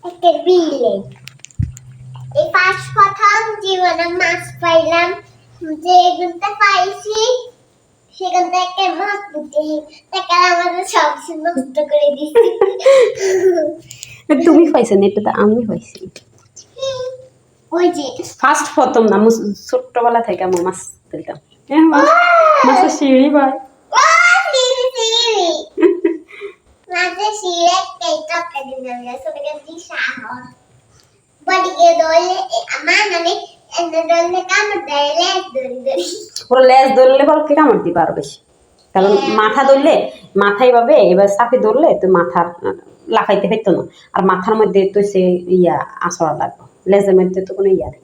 একটা বিলে এই পাঁচ প্রথম জীবনে মাছ পাইলাম যে গুনতে পাইছি সেখান থেকে মাছ বুঝে তাকে আমাদের সব নষ্ট করে দিছি তুমি পাইছো না, এটা তো আমি পাইছি। ওই যে ফার্স্ট প্রথম না, ছোট্টবেলা থেকে আমি মাছ তুলতাম। মাছের সিঁড়ি ভাই মাঝে শিরে কেটে কেটে দিলাম সব কিছু সাহস বডিকে দলে আমার মানে এনে দলে কাম দেলে দড়ি ওরা লেজ ধরলে বল কি কামড় দিবে আরো বেশি, কারণ মাথা ধরলে মাথায় পাবে, এবার চাপে ধরলে তো মাথার লাফাইতে পারতো না, আর মাথার মধ্যে তো সে আঁচড়া লাগবে, লেজের মধ্যে তো কোনো নেই।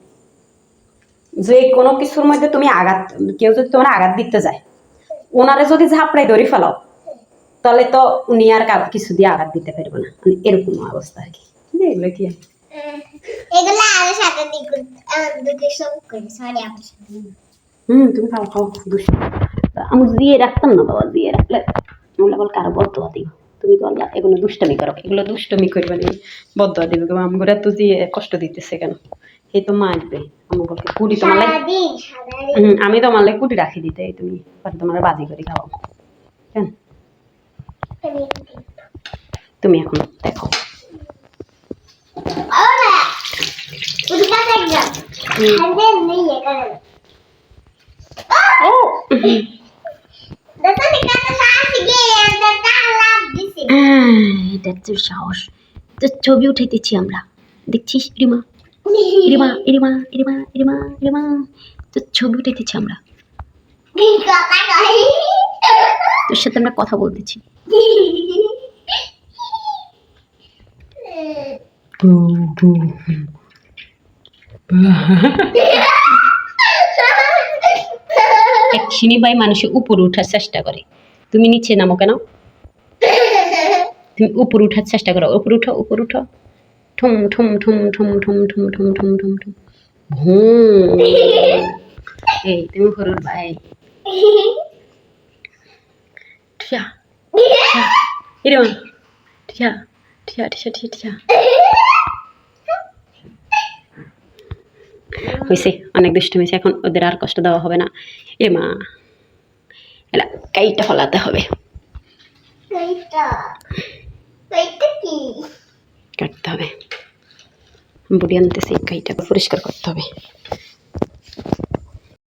যে কোনো কিছুর মধ্যে তুমি আঘাত, কেউ যদি তোমার আঘাত দিতে যায়, ওনারে যদি ঝাপড়াই ধরে ফেলাও তাহলে তো উনি আর কিছু দিয়ে আঘাত দিতে পারবে না, মানে এরকম অবস্থা আর কি। এগুলো কি এগুলা আর সাথে দুটো সব করে সরি আপনি তুমি খাও খাও দুষ্ট। আমি দিয়ে রাখতাম না বাবা, দিয়ে রাখলে আমরা বল কারো বদয়া দিব, তুমি বললা এগুলো দুষ্টমি করো, এগুলো দুষ্টমি করবে না, বদয়া দিবে কেউ, আমরা তো দিয়ে কষ্ট দিতেছে কেন, এই তো মারবে আমাকে কুড়ি তোমার আমি তোমার লাই কুড়ি রাখি দিতে, তুমি তোমার বাজি করে খাওয়াও কেন। তুমি এখন দেখো এটা তোর সাহস, তোর ছবি উঠাইতেছি আমরা, দেখছিস রিমা রিমা রিমা রিমা রিমা রিমা, তোর ছবি উঠাইতেছি আমরা, তোর সাথে আমরা কথা বলতেছি। এক সিনি ভাই মানুষের উপরে উঠার চেষ্টা করে, তুমি নিচে নামো কেন, তুমি উপরে উঠার চেষ্টা করো, উপরে উঠো উপরে উঠো, ঠুম ঠুম ঠুম ঠুম ঠুম ঠুম ঠুম ঠুম ঠুম ঠুম ঘুম। এই তুমি করুন ভাই, ঠিয়া এরকম ঠিয়া ঠিয়া ঠিয়া ঠিয়া ঠিয়া হয়েছে, অনেক দুষ্ট হয়েছে, এখন ওদের আর কষ্ট দেওয়া হবে না। এ মা এলা কাইটা ফলাতে হবে, কাটতে হবে, বুড়ি আনতেছি, কাইটা পরিষ্কার করতে হবে।